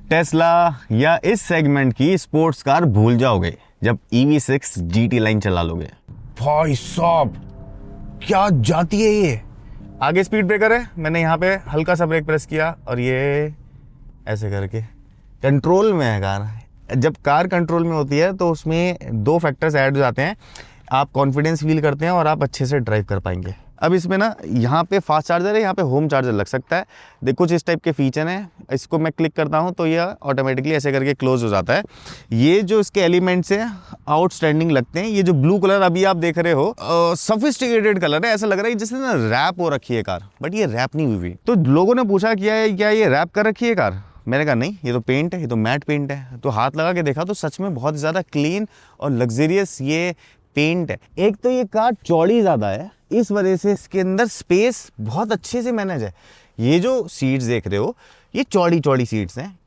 Tesla या इस segment की स्पोर्ट्स कार भूल जाओगे जब EV6 GT लाइन चला लोगे। भाई साहब क्या जाती है ये। आगे स्पीड ब्रेकर है, मैंने यहाँ पे हल्का सा ब्रेक प्रेस किया और ये ऐसे करके कंट्रोल में है कार। जब कार कंट्रोल में होती है तो उसमें दो फैक्टर्स ऐड हो जाते हैं, आप कॉन्फिडेंस फील करते हैं और आप अच्छे से ड्राइव कर पाएंगे। अब इसमें ना यहाँ पे फास्ट चार्जर है, यहाँ पे होम चार्जर लग सकता है। देखो कुछ इस टाइप के फीचर हैं, इसको मैं क्लिक करता हूँ तो ये ऑटोमेटिकली ऐसे करके क्लोज हो जाता है। ये जो इसके एलिमेंट्स हैं आउटस्टैंडिंग लगते हैं। ये जो ब्लू कलर अभी आप देख रहे हो सोफिस्टिकेटेड कलर है, ऐसा लग रहा है जैसे ना रैप हो रखी है कार, बट ये रैप नहीं हुई। तो लोगों ने पूछा क्या ये रैप कर रखी है कार, मैंने कहा नहीं, ये तो पेंट है, ये तो मैट पेंट है। तो हाथ लगा के देखा तो सच में बहुत ज़्यादा क्लीन और लग्जरियस ये पेंट है। एक तो ये कार चौड़ी ज़्यादा है, इस वजह से इसके अंदर स्पेस बहुत अच्छे से मैनेज है। ये जो सीट्स देख रहे हो ये चौड़ी चौड़ी सीट्स हैं।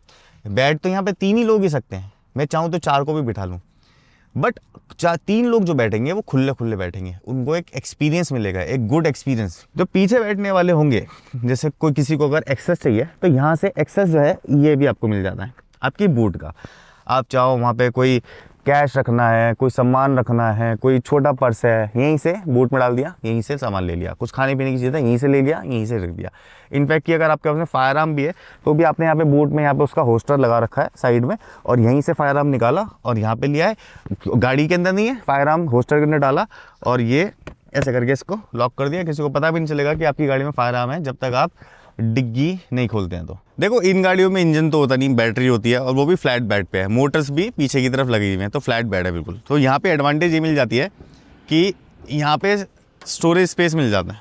बैठ तो यहाँ पे 3 ही लोग ही सकते हैं, मैं चाहूँ तो 4 को भी बिठा लूँ, बट 3 लोग जो बैठेंगे वो खुले खुले बैठेंगे, उनको एक एक्सपीरियंस मिलेगा, एक गुड एक्सपीरियंस। जो पीछे बैठने वाले होंगे, जैसे कोई किसी को अगर एक्सेस चाहिए तो यहाँ से एक्सेस जो है ये भी आपको मिल जाता है आपकी बूट का। आप चाहो वहाँ पे कोई कैश रखना है, कोई सामान रखना है, कोई छोटा पर्स है, यहीं से बूट में डाल दिया, यहीं से सामान ले लिया। कुछ खाने पीने की चीज़ है, यहीं से ले लिया, यहीं से रख दिया। इनफैक्ट कि अगर आपके पास फायर आर्म भी है तो भी आपने यहाँ पे बूट में यहाँ पे उसका होस्टर लगा रखा है साइड में, और यहीं से फायर आर्म निकाला और यहाँ पे लिया है। गाड़ी के अंदर नहीं है, फायर आर्म होस्टर के अंदर डाला और ये ऐसे करके इसको लॉक कर दिया। किसी को पता भी नहीं चलेगा कि आपकी गाड़ी में फायर आर्म है जब तक आप डिग्गी नहीं खोलते हैं। तो देखो इन गाड़ियों में इंजन तो होता नहीं, बैटरी होती है और वो भी फ्लैट बेड पे है। मोटर्स भी पीछे की तरफ लगी हुई हैं, तो फ्लैट बेड है बिल्कुल। तो यहाँ पे एडवांटेज ये मिल जाती है कि यहाँ पे स्टोरेज स्पेस मिल जाता है,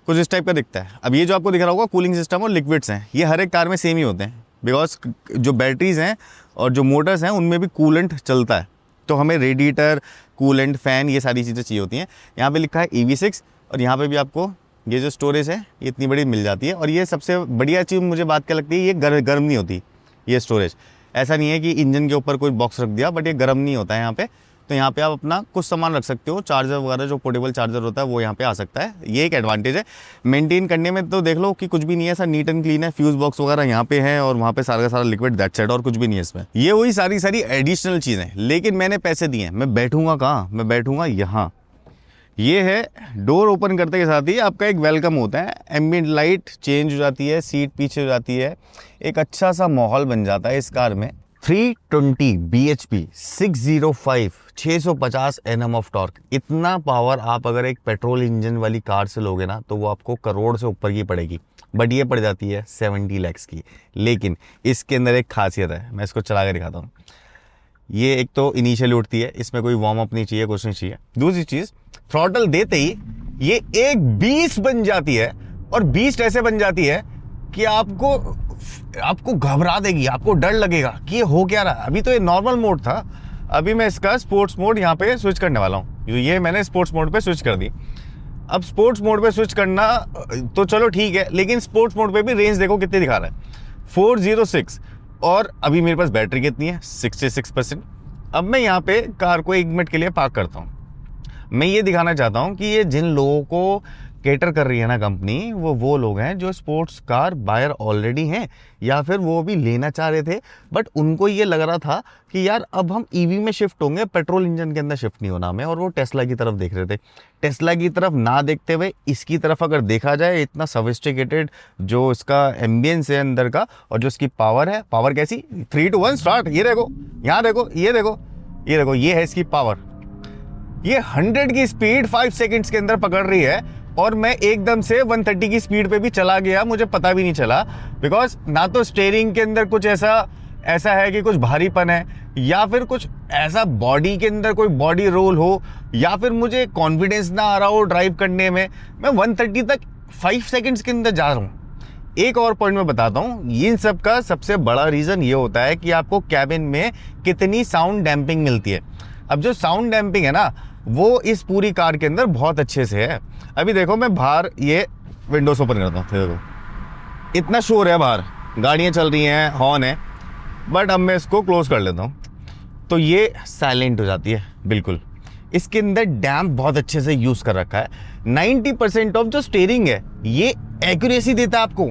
कुछ इस टाइप का दिखता है। अब ये जो आपको दिख रहा होगा कूलिंग सिस्टम और लिक्विड्स हैं, ये हर एक कार में सेम ही होते हैं, बिकॉज जो बैटरीज हैं और जो मोटर्स हैं उनमें भी कूलेंट चलता है। तो हमें रेडिएटर, कूलेंट, फैन, ये सारी चीज़ें चाहिए होती हैं। यहाँ पे लिखा है EV6 और यहाँ पे भी आपको ये जो स्टोरेज है ये इतनी बड़ी मिल जाती है। और ये सबसे बढ़िया चीज़ मुझे बात क्या लगती है, ये गर्म नहीं होती ये स्टोरेज। ऐसा नहीं है कि इंजन के ऊपर कोई बॉक्स रख दिया, बट ये गर्म नहीं होता है यहाँ पे। तो यहाँ पे आप अपना कुछ सामान रख सकते हो, चार्जर वगैरह जो पोर्टेबल चार्जर होता है वो यहाँ पे आ सकता है। ये एक एडवांटेज है। मेंटेन करने में तो देख लो कि कुछ भी नहीं है, ऐसा नीट एंड क्लीन है। फ्यूज बॉक्स वगैरह यहाँ पे है और वहाँ पे सारा का सारा लिक्विड, दैट्स इट, और कुछ भी नहीं है इसमें। ये वही सारी एडिशनल चीज़ें, लेकिन मैंने पैसे दिए हैं, मैं बैठूंगा कहाँ, मैं बैठूंगा यहाँ। ये है डोर ओपन करते के साथ ही आपका एक वेलकम होता है, एम्बिएंट लाइट चेंज हो जाती है, सीट पीछे हो जाती है, एक अच्छा सा माहौल बन जाता है इस कार में। 320 bhp 605 650 Nm ऑफ टॉर्क, इतना पावर आप अगर एक पेट्रोल इंजन वाली कार से लोगे ना तो वो आपको करोड़ से ऊपर की पड़ेगी, बट ये पड़ जाती है 70 lakhs की। लेकिन इसके अंदर एक खासियत है, मैं इसको चला के दिखाता हूँ। ये एक तो इनिशियल उठती है, इसमें कोई वार्म अप नहीं चाहिए, कुछ नहीं चाहिए। दूसरी चीज़, थ्रॉटल देते ही ये एक बीस्ट बन जाती है, और बीस्ट ऐसे बन जाती है कि आपको घबरा देगी, आपको डर लगेगा कि ये हो क्या रहा। अभी तो ये नॉर्मल मोड था, अभी मैं इसका स्पोर्ट्स मोड यहाँ पे स्विच करने वाला हूँ। ये मैंने स्पोर्ट्स मोड पे स्विच कर दी। अब स्पोर्ट्स मोड पे स्विच करना तो चलो ठीक है, लेकिन स्पोर्ट्स मोड पे भी रेंज देखो कितनी दिखा रहा है, 406। और अभी मेरे पास बैटरी कितनी है, 66%। अब मैं यहाँ पे कार को 1 मिनट के लिए पार्क करता हूँ। मैं ये दिखाना चाहता हूँ कि ये जिन लोगों को केटर कर रही है ना कंपनी, वो लोग हैं जो स्पोर्ट्स कार बायर ऑलरेडी हैं, या फिर वो भी लेना चाह रहे थे, बट उनको ये लग रहा था कि यार अब हम EV में शिफ्ट होंगे, पेट्रोल इंजन के अंदर शिफ्ट नहीं होना हमें, और वो टेस्ला की तरफ देख रहे थे। टेस्ला की तरफ ना देखते हुए इसकी तरफ अगर देखा जाए, इतना सोफिस्टिकेटेड जो इसका एम्बियंस है अंदर का, और जो इसकी पावर है, पावर कैसी, 3 to 1 स्टार्ट। ये देखो, यहाँ देखो, ये देखो, ये देखो, ये है इसकी पावर। ये 100 की स्पीड 5 सेकंड्स के अंदर पकड़ रही है, और मैं एकदम से 130 की स्पीड पे भी चला गया, मुझे पता भी नहीं चला। बिकॉज ना तो स्टीयरिंग के अंदर कुछ ऐसा है कि कुछ भारीपन है, या फिर कुछ ऐसा बॉडी के अंदर कोई बॉडी रोल हो, या फिर मुझे कॉन्फिडेंस ना आ रहा हो ड्राइव करने में। मैं 130 तक 5 सेकंड्स के अंदर जा रहा हूँ। एक और पॉइंट मैं बताता हूँ, इन सब का सबसे बड़ा रीज़न ये होता है कि आपको कैबिन में कितनी साउंड डैम्पिंग मिलती है। अब जो साउंड डैम्पिंग है ना, वो इस पूरी कार के अंदर बहुत अच्छे से है। अभी देखो, मैं बाहर ये विंडोज ओपन करता हूँ, देखो इतना शोर है बाहर, गाड़ियाँ चल रही हैं, हॉर्न है, बट अब मैं इसको क्लोज कर लेता हूँ तो ये साइलेंट हो जाती है बिल्कुल। इसके अंदर डैम्प बहुत अच्छे से यूज़ कर रखा है। 90% ऑफ जो स्टीयरिंग है ये एक्यूरेसी देता है आपको,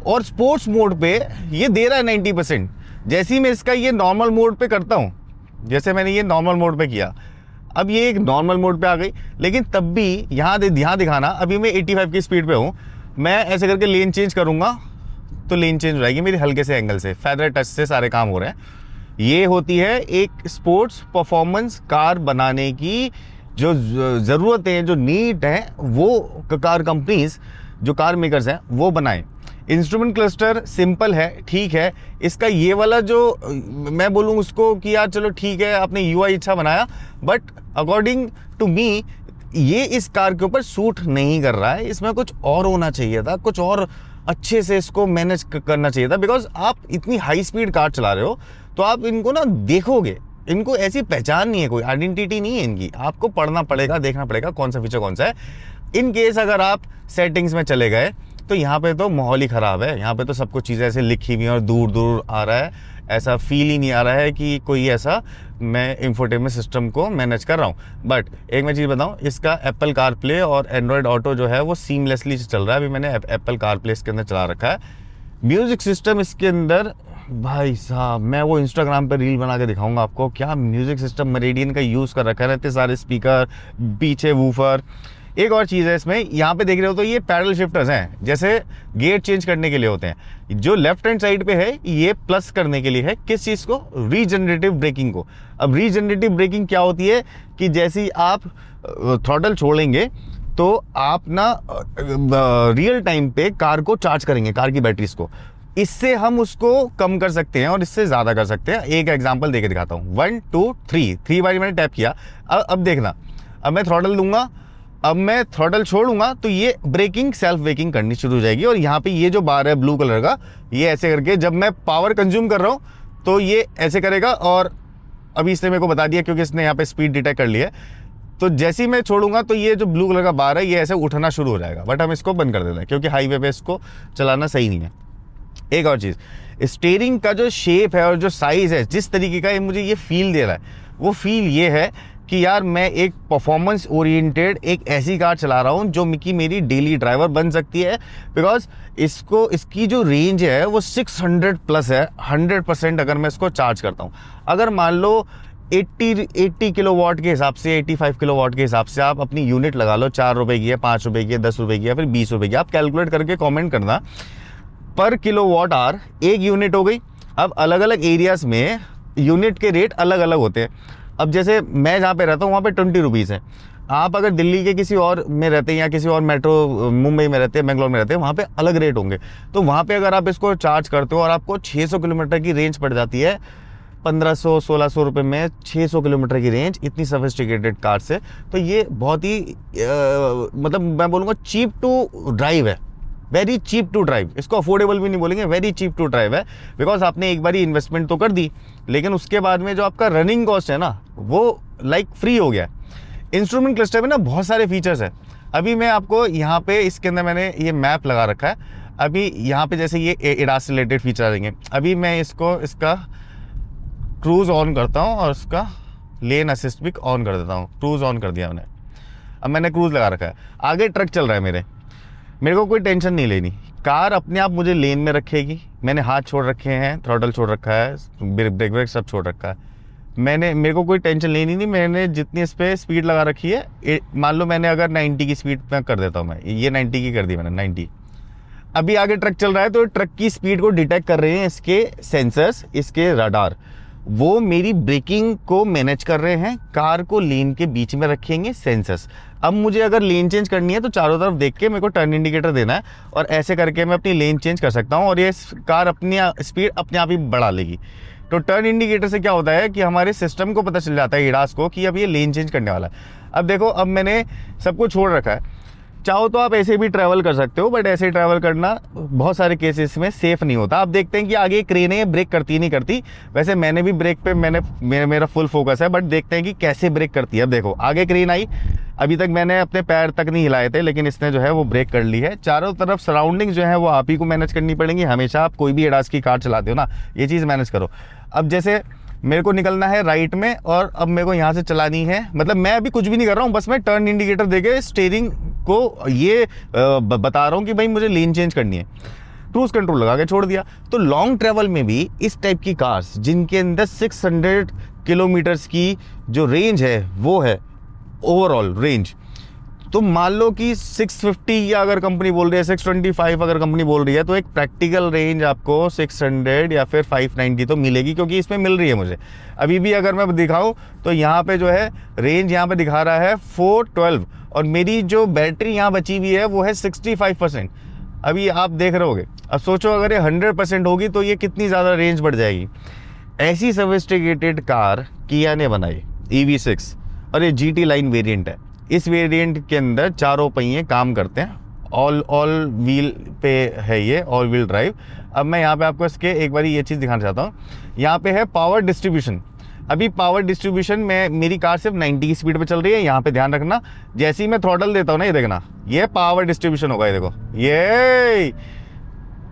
और स्पोर्ट्स मोड पे ये दे रहा है 90%। जैसे ही मैं इसका ये नॉर्मल मोड पे करता हूँ, जैसे मैंने ये नॉर्मल मोड पे किया, अब ये एक नॉर्मल मोड पे आ गई, लेकिन तब भी यहाँ दिखाना, अभी मैं 85 की स्पीड पे हूँ, मैं ऐसे करके लेन चेंज करूँगा तो लेन चेंज हो जाएगी मेरी हल्के से एंगल से, फेदर टच से सारे काम हो रहे हैं। ये होती है एक स्पोर्ट्स परफॉर्मेंस कार बनाने की जो ज़रूरतें हैं, जो नीड है, वो कार कंपनीज, जो कार मेकर्स हैं, वो बनाएं। इंस्ट्रूमेंट क्लस्टर सिंपल है, ठीक है। इसका ये वाला जो मैं बोलूँ उसको कि यार चलो ठीक है, आपने यूआई अच्छा बनाया, बट अकॉर्डिंग टू मी ये इस कार के ऊपर सूट नहीं कर रहा है। इसमें कुछ और होना चाहिए था, कुछ और अच्छे से इसको मैनेज करना चाहिए था। बिकॉज आप इतनी हाई स्पीड कार चला रहे हो तो आप इनको ना देखोगे, इनको ऐसी पहचान नहीं है, कोई आइडेंटिटी नहीं है इनकी। आपको पढ़ना पड़ेगा, देखना पड़ेगा कौन सा फीचर कौन सा है। इन केस अगर आप सेटिंग्स में चले गए तो यहाँ पे तो माहौल ही ख़राब है। यहाँ पे तो सब कुछ चीज़ें ऐसे लिखी हुई हैं और दूर दूर आ रहा है, ऐसा फील ही नहीं आ रहा है कि कोई ऐसा मैं इंफोटेनमेंट सिस्टम को मैनेज कर रहा हूँ। बट एक मैं चीज़ बताऊँ, इसका एप्पल कार प्ले और एंड्रॉयड ऑटो जो है वो सीमलेसली चल रहा है। अभी मैंने एप्पल कार प्ले इसके अंदर चला रखा है। म्यूज़िक सिस्टम इसके अंदर, भाई साहब मैं वो इंस्टाग्राम पे रील बना के दिखाऊंगा आपको, क्या म्यूज़िक सिस्टम मेरिडियन का यूज़ कर रखा है, इतने सारे स्पीकर, पीछे वूफर। एक और चीज़ है इसमें, यहाँ पे देख रहे हो तो ये पैडल शिफ्टर्स हैं, जैसे गेयर चेंज करने के लिए होते हैं। जो लेफ्ट हैंड साइड पे है ये प्लस करने के लिए है, किस चीज़ को, रीजनरेटिव ब्रेकिंग को। अब रीजनरेटिव ब्रेकिंग क्या होती है कि जैसे ही आप थ्रॉटल छोड़ेंगे तो आप ना रियल टाइम पे कार को चार्ज करेंगे, कार की बैटरीज को। इससे हम उसको कम कर सकते हैं और इससे ज़्यादा कर सकते हैं। एक एग्जांपल देके दिखाता हूँ। 1 2 3 बार मैंने टैप किया, अब देखना, अब मैं थ्रॉटल दूंगा, अब मैं थ्रॉटल छोड़ूंगा तो ये ब्रेकिंग सेल्फ ब्रेकिंग करनी शुरू हो जाएगी। और यहाँ पे ये जो बार है ब्लू कलर का, ये ऐसे करके जब मैं पावर कंज्यूम कर रहा हूँ तो ये ऐसे करेगा। और अभी इसने मेरे को बता दिया क्योंकि इसने यहाँ पे स्पीड डिटेक्ट कर लिया है। तो जैसे ही मैं छोड़ूंगा तो ये जो ब्लू कलर का बार है ये ऐसे उठना शुरू हो जाएगा। बट हम इसको बंद कर देते हैं क्योंकि हाईवे पे इसको चलाना सही नहीं है। एक और चीज़, स्टीयरिंग का जो शेप है और जो साइज़ है, जिस तरीके का ये मुझे ये फील दे रहा है, वो फील ये है कि यार मैं एक परफॉर्मेंस ओरिएंटेड एक ऐसी कार चला रहा हूँ जो कि मेरी डेली ड्राइवर बन सकती है। बिकॉज इसकी जो रेंज है वो 600 प्लस है 100% अगर मैं इसको चार्ज करता हूँ। अगर मान लो 80 किलोवाट के हिसाब से, 85 किलोवाट के हिसाब से आप अपनी यूनिट लगा लो, 4 रुपए की है, 5 रुपए की है, 10 रुपए की है, फिर 20 रुपए की, आप कैलकुलेट करके कमेंट करना। पर किलोवाट आवर एक यूनिट हो गई। अब अलग अलग एरियाज़ में यूनिट के रेट अलग अलग होते हैं। अब जैसे मैं जहाँ पे रहता हूँ वहाँ पे 20 रुपीज़ है। आप अगर दिल्ली के किसी और में रहते हैं या किसी और मेट्रो, मुंबई में रहते हैं, बेंगलोर में रहते हैं, वहाँ पे अलग रेट होंगे। तो वहाँ पे अगर आप इसको चार्ज करते हो और आपको 600 किलोमीटर की रेंज पड़ जाती है, 1500-1600 रुपये में 600 किलोमीटर की रेंज इतनी सोफिस्टिकेटेड कार से, तो ये बहुत ही मतलब मैं बोलूँगा चीप टू ड्राइव है, वेरी चीप टू ड्राइव। इसको अफोर्डेबल भी नहीं बोलेंगे, वेरी चीप टू ड्राइव है। बिकॉज आपने एक बार इन्वेस्टमेंट तो कर दी, लेकिन उसके बाद में जो आपका रनिंग कॉस्ट है ना वो लाइक फ्री हो गया। इंस्ट्रूमेंट क्लस्टर में ना बहुत सारे फीचर्स हैं। अभी मैं आपको यहाँ पे इसके अंदर मैंने ये मैप लगा रखा है। अभी यहाँ पे जैसे ये एडास रिलेटेड फीचर आ जाएंगे। अभी मैं इसका क्रूज़ ऑन करता हूँ और इसका लेन असिस्ट भी ऑन कर देता हूँ। क्रूज़ ऑन कर दिया मैंने, अब मैंने क्रूज़ लगा रखा है। आगे ट्रक चल रहा है, मेरे को कोई टेंशन नहीं लेनी, कार अपने आप मुझे लेन में रखेगी। मैंने हाथ छोड़ रखे हैं, थ्रॉटल छोड़ रखा है, ब्रेक सब छोड़ रखा है। मेरे को कोई टेंशन लेनी नहीं। मैंने जितनी इस पर स्पीड लगा रखी है, मान लो मैंने अगर 90 की स्पीड में कर देता हूँ, मैं ये 90 की कर दी मैंने, 90। अभी आगे ट्रक चल रहा है तो ट्रक की स्पीड को डिटेक्ट कर रहे हैं इसके सेंसर्स, इसके रडार, वो मेरी ब्रेकिंग को मैनेज कर रहे हैं। कार को लेन के बीच में रखेंगे सेंसर्स। अब मुझे अगर लेन चेंज करनी है तो चारों तरफ देख के मेरे को टर्न इंडिकेटर देना है और ऐसे करके मैं अपनी लेन चेंज कर सकता हूँ और ये कार अपनी स्पीड अपने आप ही बढ़ा लेगी। तो टर्न इंडिकेटर से क्या होता है कि हमारे सिस्टम को पता चल जाता है, एडास को, कि अब ये लेन चेंज करने वाला है। अब देखो, अब मैंने सब कुछ छोड़ रखा है। चाहो तो आप ऐसे भी ट्रैवल कर सकते हो, बट ऐसे ट्रैवल करना बहुत सारे केसेस में सेफ़ नहीं होता। आप देखते हैं कि आगे क्रेन है, ब्रेक करती नहीं करती। वैसे मैंने भी ब्रेक पे मेरा फुल फोकस है, बट देखते हैं कि कैसे ब्रेक करती है। अब देखो, आगे क्रेन आई, अभी तक मैंने अपने पैर तक नहीं हिलाए थे, लेकिन इसने जो है वो ब्रेक कर ली है। चारों तरफ सराउंडिंग जो है वो आप ही को मैनेज करनी पड़ेंगी। हमेशा आप कोई भी एडास की कार चलाते हो ना, ये चीज़ मैनेज करो। अब जैसे मेरे को निकलना है राइट में और अब मेरे को यहाँ से चलानी है, मतलब मैं अभी कुछ भी नहीं कर रहा हूँ, बस मैं टर्न इंडिकेटर देके स्टीयरिंग को ये बता रहा हूँ कि भाई मुझे लेन चेंज करनी है। क्रूज कंट्रोल लगा के छोड़ दिया। तो लॉन्ग ट्रैवल में भी इस टाइप की कार्स जिनके अंदर 600 किलोमीटर्स की जो रेंज है वो है ओवरऑल रेंज, तो मान लो कि 650 या अगर कंपनी बोल रही है 625 अगर कंपनी बोल रही है, तो एक प्रैक्टिकल रेंज आपको 600 या फिर 590 तो मिलेगी, क्योंकि इसमें मिल रही है मुझे अभी भी। अगर मैं दिखाऊं तो यहाँ पे जो है रेंज यहाँ पे दिखा रहा है 412 और मेरी जो बैटरी यहाँ बची हुई है वो है 65%। अभी आप देख रहे होगे, अब सोचो अगर ये 100% होगी तो ये कितनी ज़्यादा रेंज बढ़ जाएगी। ऐसी सोफिस्टिकेटेड कार किया ने बनाई EV6 और ये GT लाइन वेरिएंट है। इस वेरिएंट के अंदर चारों पहिए काम करते हैं, ऑल व्हील पे है ये, ऑल व्हील ड्राइव। अब मैं यहाँ पे आपको इसके एक बार ये चीज़ दिखाना चाहता हूँ। यहाँ पे है पावर डिस्ट्रीब्यूशन। अभी पावर डिस्ट्रीब्यूशन में मेरी कार सिर्फ 90 की स्पीड पे चल रही है, यहाँ पे ध्यान रखना। जैसे ही मैं थ्रॉटल देता हूँ ना, ये देखना, ये पावर डिस्ट्रीब्यूशन होगा। ये देखो, ये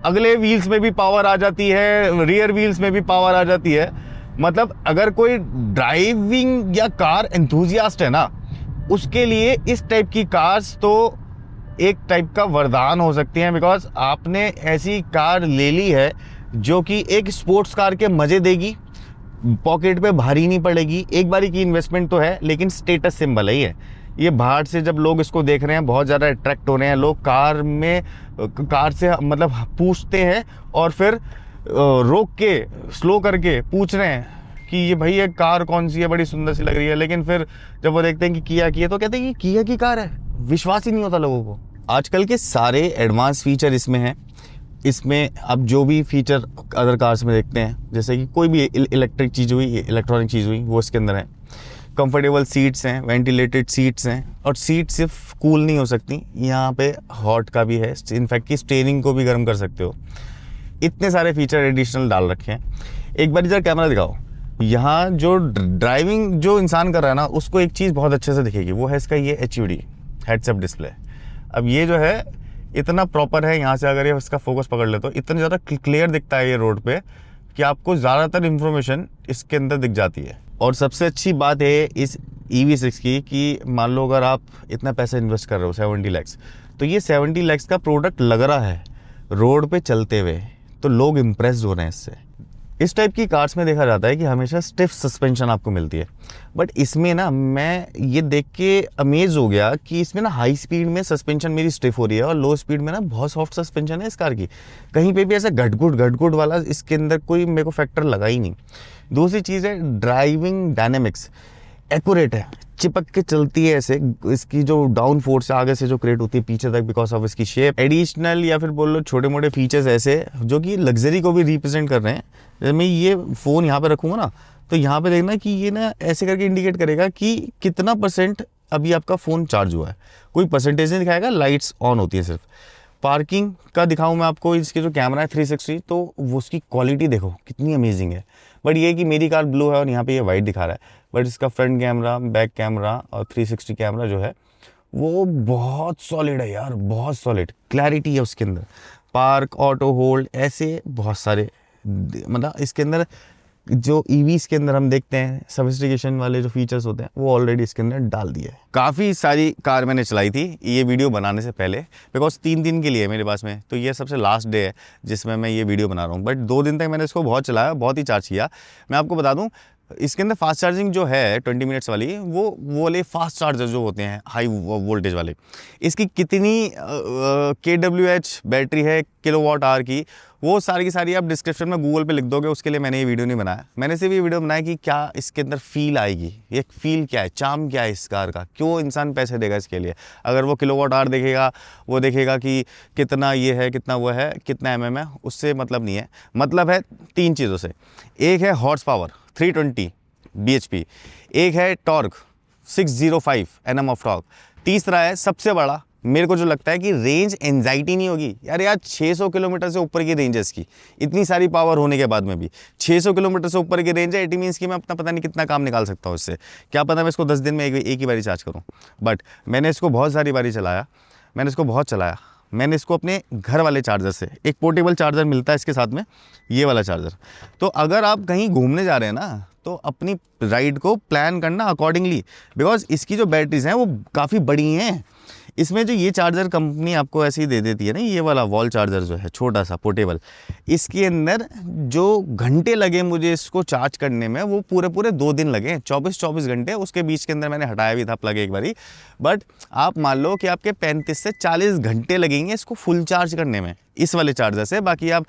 अगले व्हील्स में भी पावर आ जाती है, रियर व्हील्स में भी पावर आ जाती है। मतलब अगर कोई ड्राइविंग या कार एंथुजियास्ट है ना, उसके लिए इस टाइप की कार्स तो एक टाइप का वरदान हो सकती हैं, बिकॉज आपने ऐसी कार ले ली है जो कि एक स्पोर्ट्स कार के मज़े देगी, पॉकेट पे भारी नहीं पड़ेगी। एक बारी की इन्वेस्टमेंट तो है, लेकिन स्टेटस सिंबल है ये बाहर से जब लोग इसको देख रहे हैं बहुत ज़्यादा अट्रैक्ट हो रहे हैं। लोग कार से मतलब पूछते हैं और फिर रोक के स्लो करके पूछ रहे हैं कि ये भाई ये कार कौन सी है, बड़ी सुंदर सी लग रही है। लेकिन फिर जब वो देखते हैं कि किया की है तो कहते हैं कि किया की कार है, विश्वास ही नहीं होता लोगों को। आजकल के सारे एडवांस फीचर इसमें हैं। इसमें अब जो भी फीचर अदर कार्स में देखते हैं, जैसे कि कोई भी इलेक्ट्रिक चीज़ हुई, इलेक्ट्रॉनिक चीज़ हुई, वो इसके अंदर है। कंफर्टेबल सीट्स हैं, वेंटिलेटेड सीट्स हैं, और सीट सिर्फ कूल नहीं हो सकती, यहाँ पे हॉट का भी है। इनफैक्ट कि स्टीयरिंग को भी गर्म कर सकते हो। इतने सारे फीचर एडिशनल डाल रखे हैं। एक बार इधर कैमरा दिखाओ। यहाँ जो ड्राइविंग जो इंसान कर रहा है ना, उसको एक चीज़ बहुत अच्छे से दिखेगी, वो है इसका ये HUD हेड्स अप डिस्प्ले। अब ये जो है इतना प्रॉपर है, यहाँ से अगर ये इसका फोकस पकड़ ले तो इतना ज़्यादा क्लियर दिखता है ये रोड पे कि आपको ज़्यादातर इन्फॉर्मेशन इसके अंदर दिख जाती है। और सबसे अच्छी बात है इस EV6 की कि मान लो अगर आप इतना पैसा इन्वेस्ट कर रहे हो 70 लाख, तो ये 70 लाख का प्रोडक्ट लग रहा है रोड पे चलते हुए, तो लोग इम्प्रेस्ड हो रहे हैं इससे। इस टाइप की कार्स में देखा जाता है कि हमेशा स्टिफ सस्पेंशन आपको मिलती है, बट इसमें ना मैं ये देख के अमेज हो गया कि इसमें ना हाई स्पीड में सस्पेंशन मेरी स्टिफ हो रही है और लो स्पीड में ना बहुत सॉफ्ट सस्पेंशन है इस कार की। कहीं पे भी ऐसा घटघुट वाला इसके अंदर कोई मेरे को फैक्टर लगा ही नहीं। दूसरी चीज़ है ड्राइविंग डायनेमिक्स एक्यूरेट है, चिपक के चलती है ऐसे। इसकी जो डाउन फोर्स है आगे से जो क्रिएट होती है पीछे तक, बिकॉज ऑफ इसकी शेप। एडिशनल या फिर बोल लो छोटे मोटे फीचर्स ऐसे जो कि लग्जरी को भी रिप्रेजेंट कर रहे हैं। जब मैं ये फ़ोन यहाँ पे रखूँगा ना, तो यहाँ पे देखना कि ये ना ऐसे करके इंडिकेट करेगा कि कितना % अभी आपका फ़ोन चार्ज हुआ है। कोई परसेंटेज नहीं दिखाएगा, लाइट्स ऑन होती है सिर्फ। पार्किंग का दिखाऊं मैं आपको, इसके जो कैमरा है 360, तो वो उसकी क्वालिटी देखो कितनी अमेजिंग है। बट ये कि मेरी कार ब्लू है और यहाँ पे ये वाइट दिखा रहा है, बट इसका फ्रंट कैमरा, बैक कैमरा और 360 कैमरा जो है वो बहुत सॉलिड है यार, बहुत सॉलिड क्लैरिटी है उसके अंदर। पार्क, ऑटो होल्ड, ऐसे बहुत सारे मतलब इसके अंदर जो EVs के अंदर हम देखते हैं सोफिस्टिकेशन वाले जो फीचर्स होते हैं वो ऑलरेडी इसके अंदर डाल दिए हैं। काफ़ी सारी कार मैंने चलाई थी ये वीडियो बनाने से पहले, बिकॉज 3 दिन के लिए मेरे पास में, तो ये सबसे लास्ट डे है जिसमें मैं ये वीडियो बना रहा हूँ। बट 2 दिन तक मैंने इसको बहुत चलाया, बहुत ही चार्ज किया। मैं आपको बता दूँ इसके अंदर फास्ट चार्जिंग जो है 20 मिनट्स वाली, वो वाले फास्ट चार्जर जो होते हैं हाई वोल्टेज वाले, इसकी कितनी kWh बैटरी है किलोवाट आवर की, वो सारी की सारी आप डिस्क्रिप्शन में गूगल पे लिख दोगे। उसके लिए मैंने ये वीडियो नहीं बनाया। मैंने सिर्फ ये वीडियो बनाया कि क्या इसके अंदर फील आएगी, ये फील क्या है, चार्म क्या है इस कार का, क्यों इंसान पैसे देगा इसके लिए। अगर वो किलोवाट आवर देखेगा, वो देखेगा कि कितना ये है, कितना वो है, कितना mm है, उससे मतलब नहीं है। मतलब है 3 चीज़ों से। एक है हॉर्स पावर 320 bhp, एक है टॉर्क 605 Nm ऑफ टॉर्क, तीसरा है सबसे बड़ा मेरे को जो लगता है कि रेंज एंजाइटी नहीं होगी यार 600 किलोमीटर से ऊपर की रेंज है इसकी, इतनी सारी पावर होने के बाद में भी 600 किलोमीटर से ऊपर की रेंज है। इट मीन्स कि मैं अपना पता नहीं कितना काम निकाल सकता हूँ इससे। क्या पता मैं इसको 10 दिन में एक ही बारी चार्ज करूँ, बट मैंने इसको बहुत सारी बारी चलाया, मैंने इसको बहुत चलाया। मैंने इसको अपने घर वाले चार्जर से, एक पोर्टेबल चार्जर मिलता है इसके साथ में, ये वाला चार्जर। तो अगर आप कहीं घूमने जा रहे हैं ना, तो अपनी राइड को प्लान करना अकॉर्डिंगली, बिकॉज इसकी जो बैटरीज हैं वो काफ़ी बड़ी हैं। इसमें जो ये चार्जर कंपनी आपको ऐसे ही दे देती है ना, ये वाला वॉल चार्जर जो है छोटा सा पोर्टेबल, इसके अंदर जो घंटे लगे मुझे इसको चार्ज करने में वो पूरे 2 दिन लगे, 24 घंटे। उसके बीच के अंदर मैंने हटाया भी था प्लग एक बारी। बट आप मान लो कि आपके 35 से 40 घंटे लगेंगे इसको फुल चार्ज करने में इस वाले चार्जर से। बाकी आप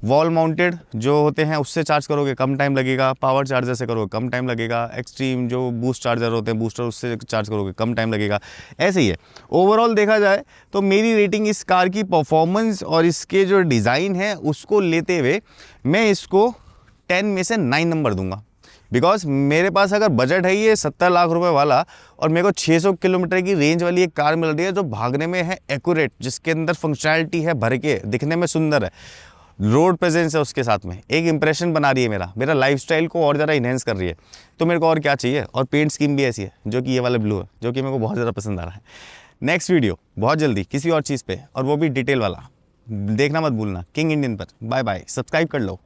वॉल माउंटेड जो होते हैं उससे चार्ज करोगे कम टाइम लगेगा, पावर चार्जर से करोगे कम टाइम लगेगा, एक्सट्रीम जो बूस्ट चार्जर होते हैं बूस्टर उससे चार्ज करोगे कम टाइम लगेगा। ऐसे ही है ओवरऑल देखा जाए तो मेरी रेटिंग इस कार की परफॉर्मेंस और इसके जो डिज़ाइन है उसको लेते हुए मैं इसको 10 में से 9 नंबर दूंगा। बिकॉज मेरे पास अगर बजट है ये 70 लाख रुपए वाला और मेरे को 600 किलोमीटर की रेंज वाली एक कार मिल रही है जो भागने में है एक्यूरेट, जिसके अंदर फंक्शनैलिटी है भर के, दिखने में सुंदर है, रोड प्रेजेंस है उसके साथ में, एक इंप्रेशन बना रही है मेरा लाइफस्टाइल को और ज़्यादा इन्हेंस कर रही है, तो मेरे को और क्या चाहिए। और पेंट स्कीम भी ऐसी है जो कि ये वाला ब्लू है जो कि मेरे को बहुत ज़्यादा पसंद आ रहा है। नेक्स्ट वीडियो बहुत जल्दी किसी और चीज़ पे, और वो भी डिटेल वाला, देखना मत भूलना किंग इंडियन पर। बाय बाय, सब्सक्राइब कर लो।